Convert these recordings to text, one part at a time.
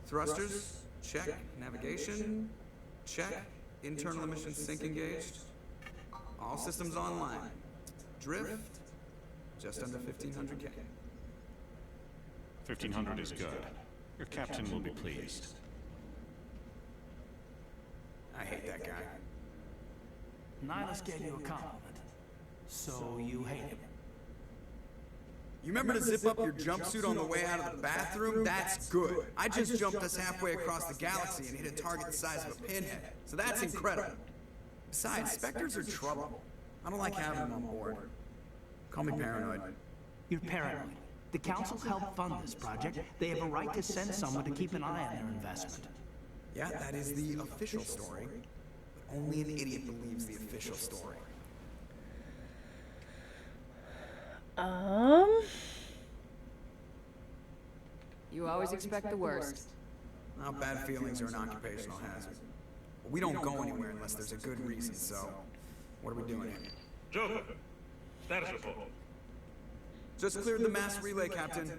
Thrusters, check. Navigation, check. Internal emissions sync engaged. All systems online. Drift, just under 1,500 K. 1,500 is good. Your captain will be pleased. I hate that guy. Nihlus gave you a compliment. So you hate him. You remember to zip up your jumpsuit on the way out of the bathroom? That's good. I just jumped us halfway across the galaxy and hit a target the size of a pinhead. So that's incredible. Besides, Spectres are trouble. I don't like having them on board. Call me paranoid. You're paranoid. The Council helped fund this project. They have a right to send someone to keep an eye on their investment. Yeah, that is the official story. But only an idiot believes the official story. You always expect the worst. Well, bad feelings are an occupational hazard. We don't go anywhere unless there's a good reason, so what are we doing here? Joker, status report. Just cleared the mass relay, Captain.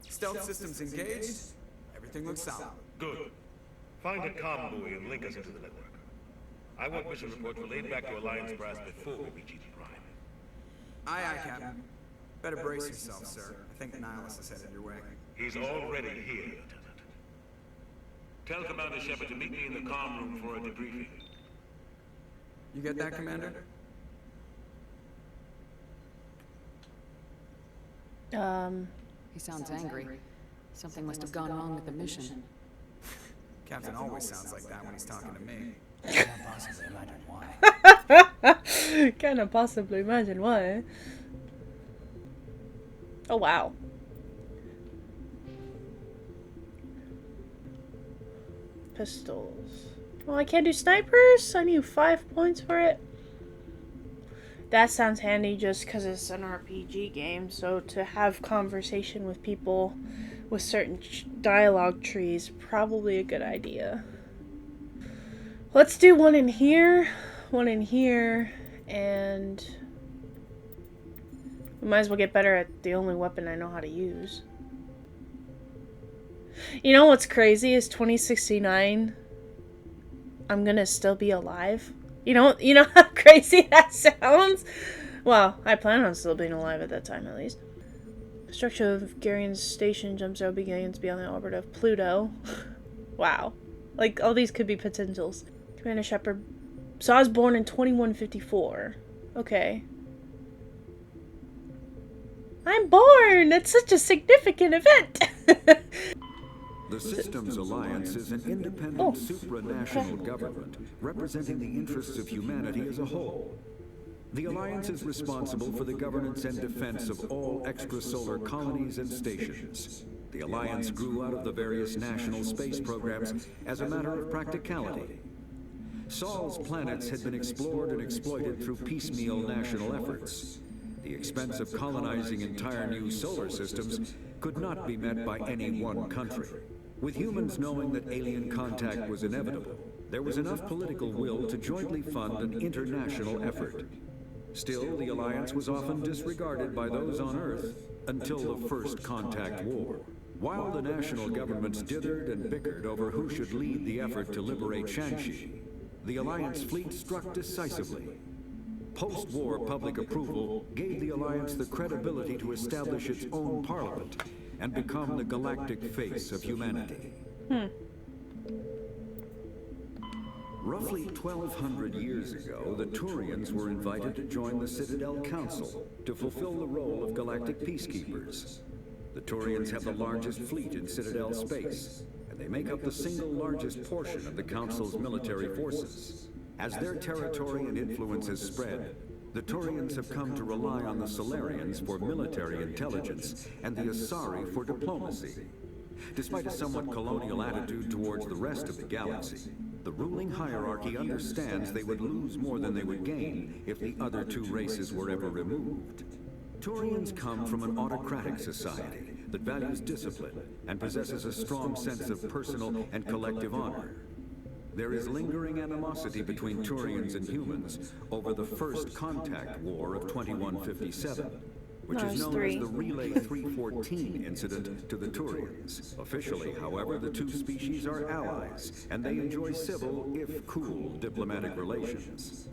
Stealth systems engaged. Everything looks solid. Good. Find a comm buoy and link us into the network. I want mission reports relayed back to Alliance brass before we reach Eden Prime. Aye, aye, Captain. Better brace yourself, sir. I think Nihlus is headed your way. He's already here, Lieutenant. Tell Commander Shepard to meet me in the comm room for a debriefing. You get that, Commander? He sounds angry. Something must have gone wrong with the mission. Captain always sounds like that when he's talking to me. Can't possibly imagine why. Can't possibly imagine why. Oh wow. Pistols. Oh, I can't do snipers? I need 5 points for it. That sounds handy just because it's an RPG game, so to have conversation with people with certain dialogue trees, probably a good idea. Let's do one in here, and we might as well get better at the only weapon I know how to use. You know what's crazy is 2069, I'm gonna still be alive. You know how crazy that sounds? Well, I plan on still being alive at that time, at least. The structure of Garion's station jumps out begins beyond the orbit of Pluto. Wow. Like, all these could be potentials. Commander Shepard. So I was born in 2154. Okay. I'm born! That's such a significant event! The Systems Alliance is an independent supranational government representing the interests of humanity as a whole. The Alliance is responsible for the governance and defense of all extrasolar colonies and stations. The Alliance grew out of the various national space programs as a matter of practicality. Sol's planets had been explored and exploited through piecemeal national efforts. The expense of colonizing entire new solar systems could not be met by any one country. With humans knowing that alien contact was inevitable, there was enough political will to jointly fund an international effort. Still, the Alliance was often disregarded by those on Earth until the First Contact War. While the national governments dithered and bickered over who should lead the effort to liberate Shanxi, the Alliance fleet struck decisively. Post-war public approval gave the Alliance the credibility to establish its own parliament and become the galactic face of humanity. Roughly 1,200 years ago, the Turians were invited to join the Citadel Council to fulfill the role of galactic peacekeepers. The Turians have the largest fleet in Citadel space, and they make up the single largest portion of the Council's military forces. As their territory and influence has spread, the Turians have come to rely on the Solarians for military intelligence and the Asari for diplomacy. Despite a somewhat colonial attitude towards the rest of the galaxy, the ruling hierarchy understands they would lose more than they would gain if the other two races were ever removed. Turians come from an autocratic society that values discipline and possesses a strong sense of personal and collective honor. There is lingering animosity between Turians and humans over the First Contact War of 2157. which No, is it's known 3. as the Relay 314 incident to the Turians. Officially, however, the two species are allies, and they enjoy civil, if cool, diplomatic relations.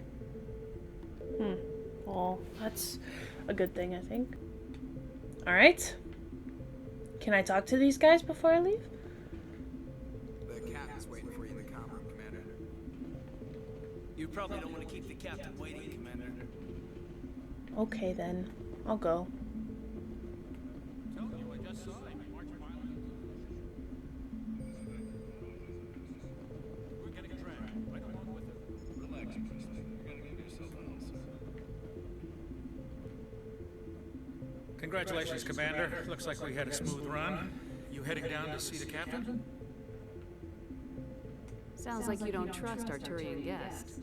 Well, that's a good thing, I think. Alright. Can I talk to these guys before I leave? The captain's waiting for you in the comm room, Commander. You probably don't want to keep the captain waiting, Commander. Okay then. I'll go. Congratulations, Commander. Looks like we had a smooth run. You heading down to see the captain? Sounds like you don't trust our Turian guest.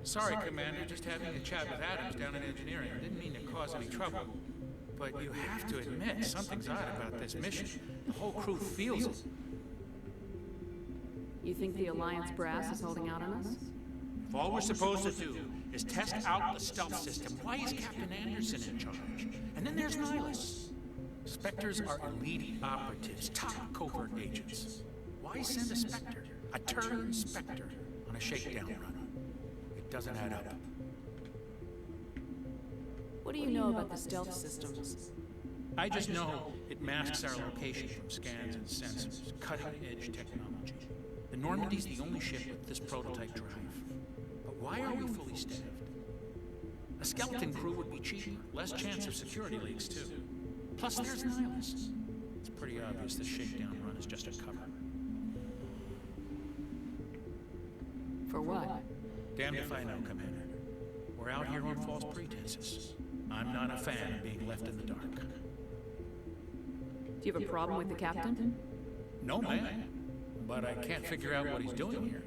Sorry, Commander. Just having a chat with Adams down in engineering. Didn't mean to cause any trouble. But you have to admit, something's odd about this mission. The whole crew feels it. You think the Alliance brass is holding out on us? If all we're supposed to do is test out the stealth system, why is Captain Anderson in charge? And then there's Nihlus. Spectres are elite operatives, top covert agents. Why send a Spectre, a Turian Spectre, on a shakedown run? It doesn't add up. What do you know about the stealth systems? I just know it masks our location from scans and sensors, cutting-edge technology. The Normandy's the only ship with this prototype drive. But why are we fully staffed? A skeleton crew would be cheaper, less chance of security leaks too. Plus there's Nihlus. It's pretty obvious this shakedown run is just a cover. For what? Damned if I know, Commander. We're out here on false pretenses. I'm not a fan of being left in the dark. Do you have a problem with the captain? No, ma'am. But I can't figure out what he's doing here.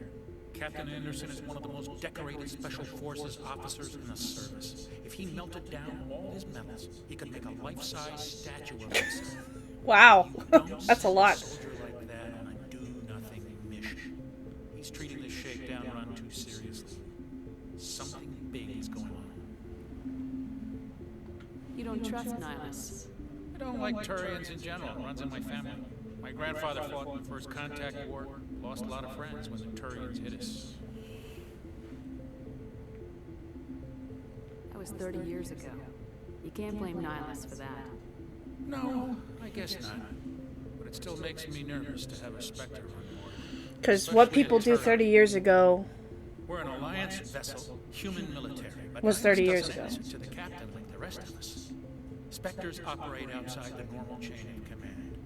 Captain Anderson is one of the most decorated Special Forces officers in the service. If he melted down all his medals, he could make a life-size statue of himself. Wow. That's a lot. A soldier like that on a do-nothing mission. He's treating this shakedown run too seriously. Something big is going on. You don't trust Nihlus? I don't like Turians in general. It runs in my family. My grandfather fought in the First Contact War, lost a lot of friends when the Turians hit us. That was 30 years ago. You can't blame Nihlus for that. No, I guess not. But it still makes me nervous to have a Spectre on board. Because what people do 30 years ago We're an Alliance vessel, human military, but was 30 years doesn't ago. answer to the captain like the rest of us. Spectres operate outside the normal chain of command.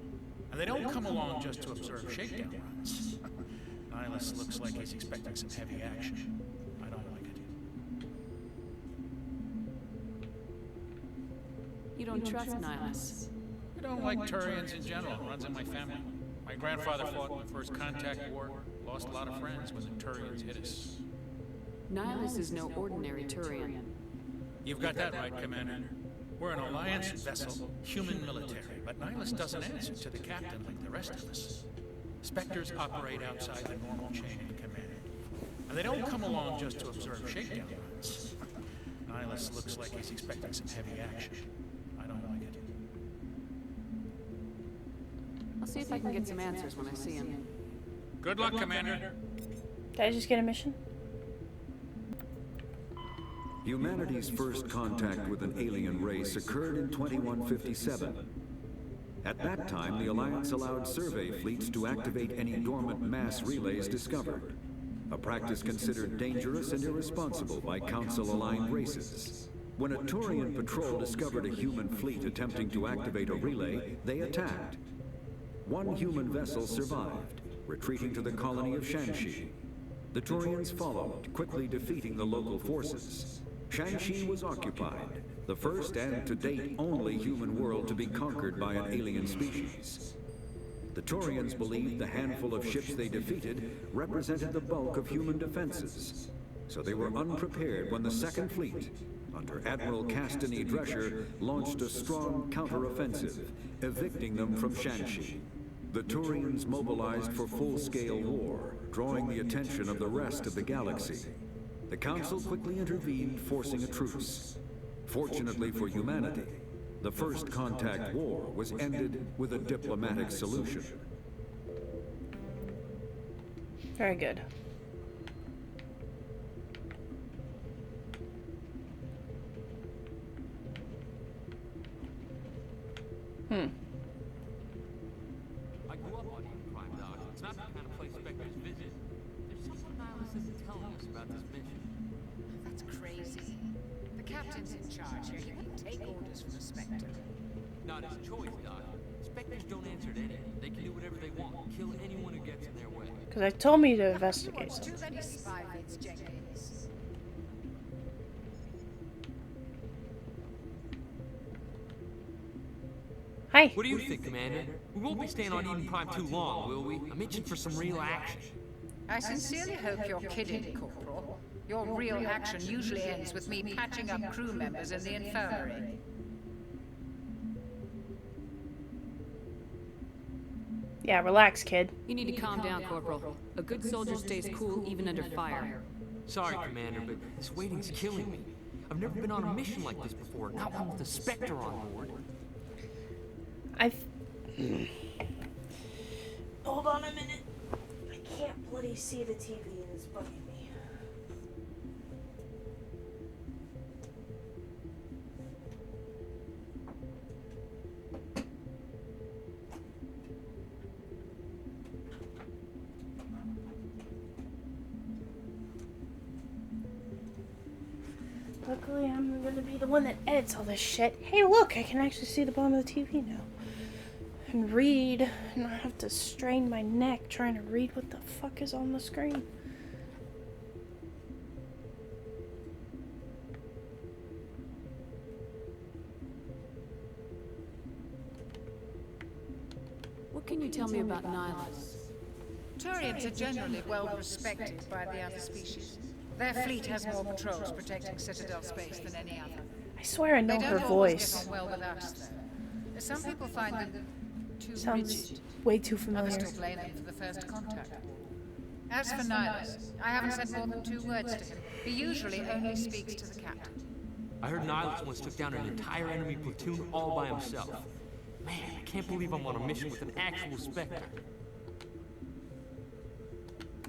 And they don't come along just to observe shakedown runs. Nihlus looks like he's expecting some heavy action. I don't like it. You don't trust Nihlus? I don't like Turians in general. It runs in my family. My grandfather fought in the First Contact War, lost a lot of friends when the Turians hit us. Nihlus is no ordinary Turian. You've got that right, Commander. We're an Alliance vessel, human military, but Nihlus doesn't answer to the captain like the rest of us. Spectres operate outside the normal chain of command. And they don't come along just to observe shakedown runs. Nihlus looks like he's expecting some heavy action. I don't like it. I'll see if I can get some answers when I see him. Good luck, Commander. Did I just get a mission? Humanity's first contact with an alien race occurred in 2157. At that time, the Alliance allowed survey fleets to activate any dormant mass relays discovered, a practice considered dangerous and irresponsible by Council-aligned races. When a Turian patrol discovered a human fleet attempting to activate a relay, they attacked. One human vessel survived, retreating to the colony of Shanxi. The Turians followed, quickly defeating the local forces. Shanxi was occupied, the first and to date only human world to be conquered by an alien species. The Turians believed the handful of ships they defeated represented the bulk of human defenses, so they were unprepared when the Second Fleet, under Admiral Castany Drescher, launched a strong counteroffensive, evicting them from Shanxi. The Turians mobilized for full-scale war, drawing the attention of the rest of the galaxy. The Council quickly intervened, forcing a truce. Fortunately for humanity, The First Contact War was ended with a diplomatic solution. Very good. I grew up on Eden Prime, Doc. It's not the kind of place Spectre's visit. There's something Nihlus isn't telling us about this mission. That's crazy. The captain's in charge here. He wouldn't take orders from the Spectre. Not his choice, Doc. Spectres don't answer to anything. They can do whatever they want. Kill anyone who gets in their way. Because I told me to investigate Watch too something. many spy vids, Jenkins. Hi. What do you think, Commander? We won't be staying on Eden Prime too long, will we? I'm itching for some real action. I sincerely hope you're kidding, Corporal. Your real action usually ends with me patching up crew members in the infirmary. Yeah, relax, kid. You need to calm down, Corporal. A good soldier stays cool even under fire. Sorry, Commander, but this waiting's killing me. I've never been on a mission like this before, not one with a Spectre on board. Hold on a minute. I can't bloody see the TV and it's bugging me. Luckily, I'm gonna be the one that edits all this shit. Hey, look, I can actually see the bottom of the TV now. And read, and I have to strain my neck trying to read what the fuck is on the screen. What can you tell me about Nihlus? Turians are generally well respected by the other species. Their fleet has more patrols protecting Citadel space than any other. I swear I know They her don't always voice. get on well with us, though. Some people find them too Sounds rigid. way too Others familiar. still blame them for the first contact. As for Nihlus, I haven't said more than 2 words to him. He usually only speaks to the captain. I heard Nihlus once took down an entire enemy platoon all by himself. Man, I can't believe I'm on a mission with an actual Spectre.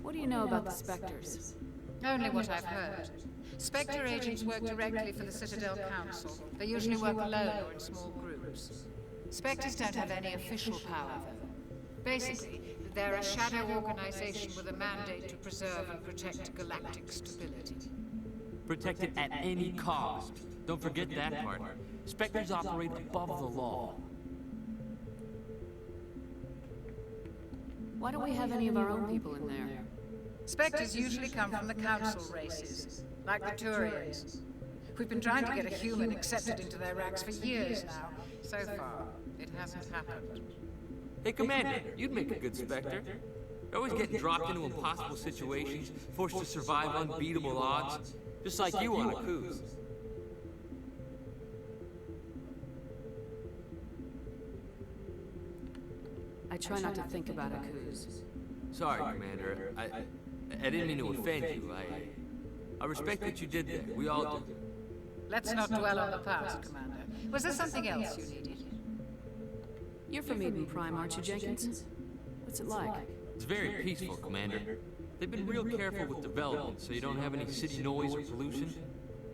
What do you know about the Spectres? Only what I've heard. Spectre agents work directly for the Citadel Council. They usually work alone or in small groups. Spectres don't have any official power, though. Basically, they're a shadow organization with a mandate to preserve and protect galactic stability. Protect it at any cost. Don't forget that part. Spectres operate above the law. Why don't we have any of our own people in there? Spectres usually come from the Council races, like the Turians. We've been trying to get a human accepted into their ranks for years now. So far, it hasn't happened. Hey, Commander, you'd make a good Spectre. You're always getting dropped into impossible situations, forced to survive unbeatable odds, just like you on a cruise. I try not to think about Akuz. Sorry, Commander. I didn't mean to offend you. I respect what you did there. We all do. Let's not dwell on the past, Commander. Was there something else you needed? You're from Eden Prime, aren't you, Jenkins? What's it like? It's very peaceful, Commander. They've been real careful with development, so you don't have any city noise or pollution.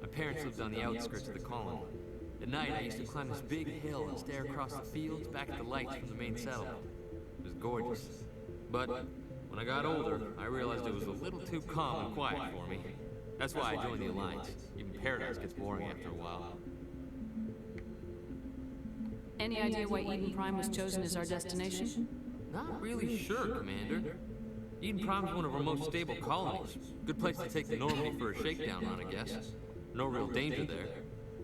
My parents lived on the outskirts of the colony. At night, I used to climb this big hill and stare across the fields back at the lights from the main settlement. It was gorgeous. But when I got older, I realized it was a little too calm and quiet for me. That's why I joined the Alliance. Even Paradise gets boring after a while. Any idea why Eden Prime was chosen as our destination? Not really sure, Commander. Eden Prime's one of our most stable colonies. Good place to take the Normandy for a shakedown on, I guess. No real danger there.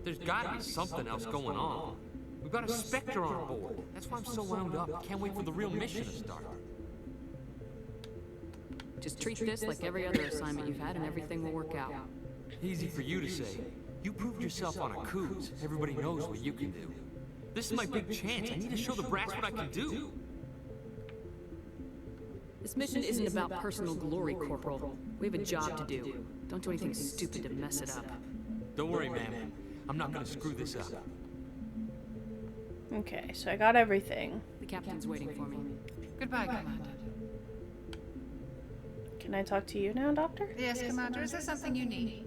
There's gotta be something else going on. We've got a Spectre on board. That's why I'm so wound up. Can't wait for the real mission to start. Just treat this like every other assignment you've had and everything will work out. Easy for you to say. You proved yourself on a cruise. Everybody knows what you can do. This is my big chance. I need to show the brass what I can do. This mission isn't about personal glory, Corporal. We have a job to do. Don't do anything stupid to mess it up. Don't worry, ma'am. I'm not gonna screw this up. Okay, so I got everything. The captain's waiting for me. Goodbye, Commander. Can I talk to you now, Doctor? Yes, Commander. Is there something you need?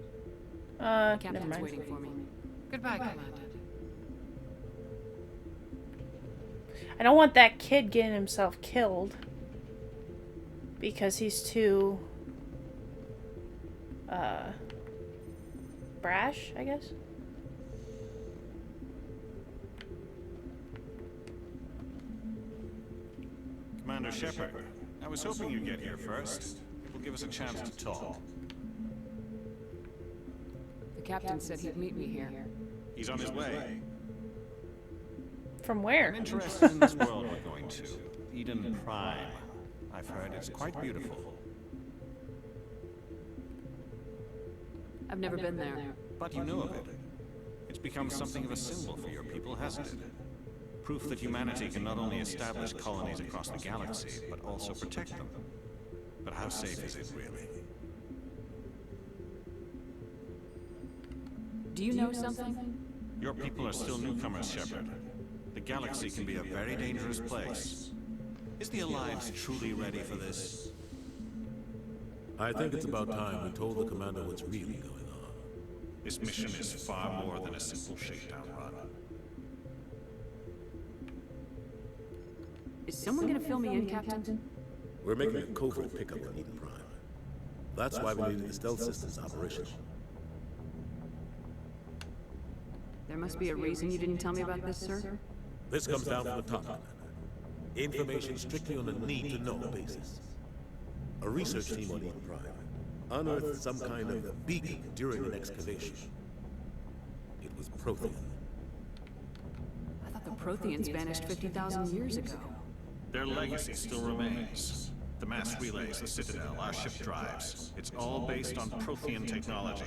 The Never captain's mind. waiting for me. Goodbye, Commander. I don't want that kid getting himself killed. Because he's too... brash, I guess? Commander Shepard, I was hoping you'd get here first. It will give us a chance to talk. The captain said he'd meet me here. He's on his way. From where? I'm interested in this world we're going to. Eden Prime. I've heard it's quite beautiful. I've never been there. But you know of it. It's become something of a symbol for your people, hasn't it? Proof that humanity can not only establish colonies across the galaxy, but also protect them. But how safe is it, really? Do you know something? Your people are still newcomers, Shepard. The galaxy can be a very dangerous place. Is the Alliance truly ready for this? I think it's about time we told the commander what's really going on. This mission is far more than a simple shakedown run. Is someone gonna fill me in, Captain? We're making a covert pickup on Eden Prime. That's why we needed the stealth systems operational. There must be a reason you didn't tell me about this, sir? This comes down from the top, Commander. Information strictly on a need-to-know basis. A research team on Eden Prime unearthed some kind of beacon during an excavation. It was Prothean. I thought the Protheans vanished 50,000 years ago. Their legacy still remains. The mass relays, the Citadel, our ship drives. It's all based on Prothean technology.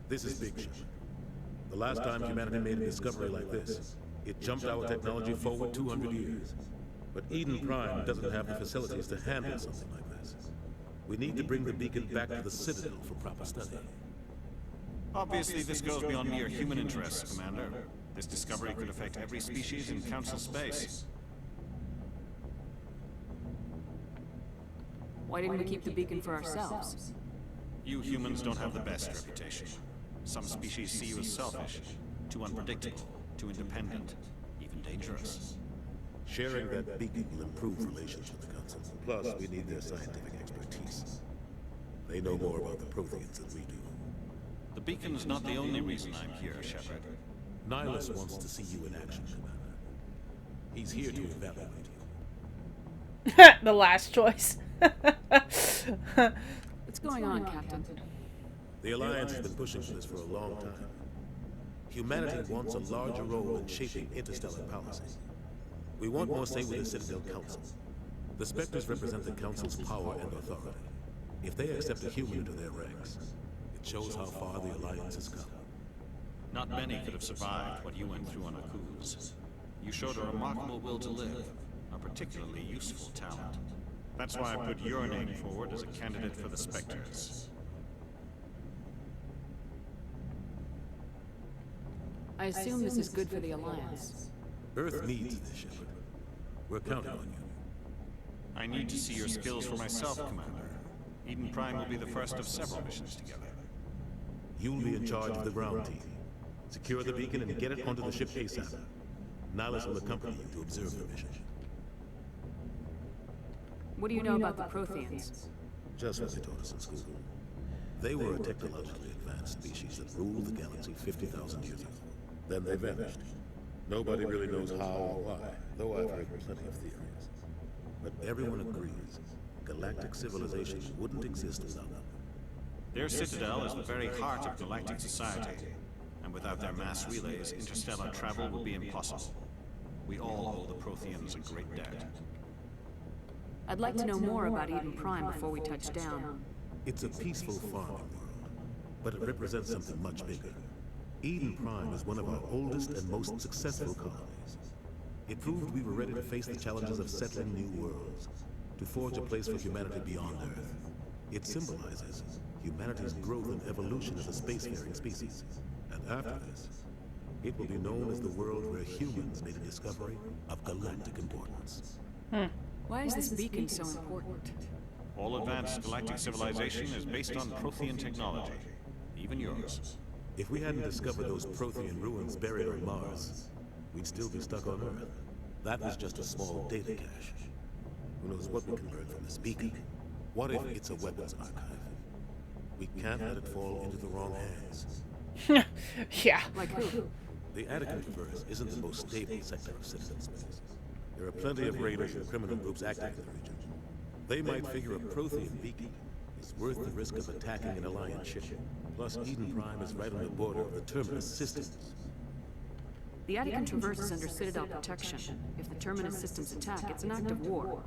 This is big ship. The last time humanity made a discovery like this, it jumped our technology forward 200 years. But Eden Prime doesn't have the facilities to handle something like this. We need to bring the beacon back to the Citadel for proper study. Obviously, this goes beyond mere human interests, Commander. This discovery could affect every species in Council space. Why didn't we keep the beacon for ourselves? You humans don't have the best reputation. Some species see you as selfish, too unpredictable, too independent, even dangerous. Sharing that beacon will improve relations with the Council. Plus, we need their scientific expertise. They know more about the Protheans than we do. The beacon is not the only reason I'm here, Shepard. Nihlus wants to see you in action, Commander. He's here to evaluate you. The last choice. What's going on, Captain? The Alliance has been pushing for this for a long time. Humanity wants a larger role in shaping interstellar policy. We want more say with the Citadel Council. The Spectres represent the Council's power and authority. If they accept a human into their ranks, it shows how far the Alliance has come. Not many could have survived what you went through on Akuz. You showed a remarkable will to live, a particularly useful talent. That's why I put your name forward as a candidate for the Spectres. I assume this is good for the Alliance. Earth needs this, Shepard. We're counting on you. I need to see your skills for myself, Commander. Eden Prime will be the first of several missions together. You'll be in charge of the ground team. Secure the beacon and get it onto the ship ASAP. Nihlus will accompany you to observe the mission. What do you know about the Protheans? Just what they taught us in school. They were a technologically advanced species that ruled the galaxy 50,000 years ago. Then they vanished. Nobody really knows how or why, though I've heard plenty of theories. But everyone agrees, galactic civilization wouldn't exist without them. Their citadel is the very heart of galactic society, and without their mass relays, interstellar travel would be impossible. We all owe the Protheans a great debt. I'd like to know more about Eden Prime before we touch down. It's a peaceful farming world, but it represents something much bigger. Eden Prime is one of our oldest and most successful colonies. It proved we were ready to face the challenges of settling new worlds, to forge a place for humanity beyond Earth. It symbolizes humanity's growth and evolution as a spacefaring species. And after this, it will be known as the world where humans made a discovery. discovery of galactic importance. Why is this beacon so important? All advanced galactic civilization is based on Prothean technology. Even yours. If we hadn't discovered those Prothean ruins buried on Mars, we'd still be stuck on Earth. That was just a small data cache. Who knows what we can learn from this beacon? What if it's a weapons archive? We can't let it fall into the wrong hands. Yeah. Like who? The Attican Traverse isn't the most stable sector of citizen space. There are plenty of raiders and criminal groups active in the region. They might figure a Prothean beacon is worth the risk of attacking an Alliance ship. Plus, Eden Prime is right on the border of the Terminus systems. The Attican Traverse is under Citadel protection. If the Terminus systems attack, it's an act of war.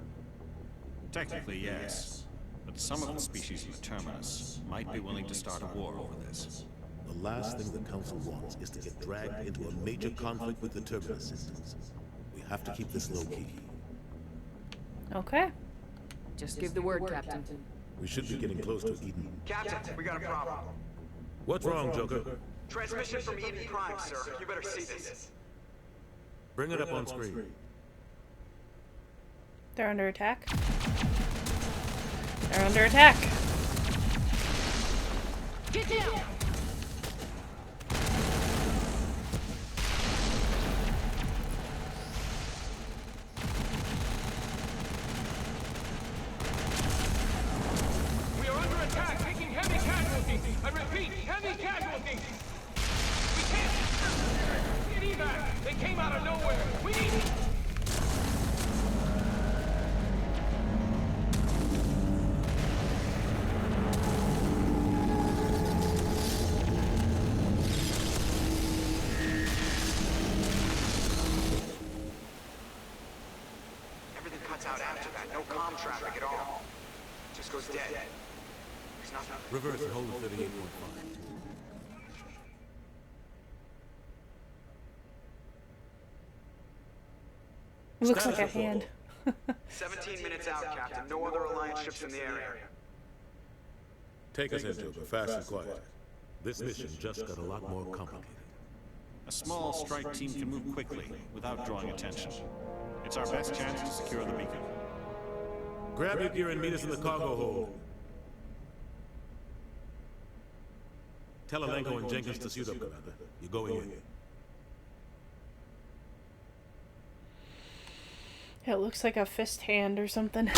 Technically, yes. But some of the species in the Terminus might be willing to start a war over this. The last thing the Council wants is to get dragged into a major conflict with the Terminus systems. We have to keep this low-key. Okay. Just give the word, Captain. We should be getting close to Eden. Captain, we got a problem. What's wrong, Joker? Transmission from Eden Prime, sir. You better see this. Bring it up on screen. They're under attack. They're under attack. Get down! We are under attack, taking heavy casualties. I repeat, heavy casualties. We can't get evac. They came out of nowhere. We need. Everything cuts out after that. No comm traffic at all. Just goes dead. There's nothing. Reverse and hold 38.5. Looks like a hand. 17 minutes out, Captain. No other Alliance ships in the area. Take us in, Joker, fast and quiet. This mission just got a lot more complicated. A small strike team can move quickly without drawing attention. It's our best chance to secure the beacon. Grab your gear and meet us in the cargo hold. Tell Alenko and Jenkins to suit up, Commander. You're going in. It looks like a fist hand or something.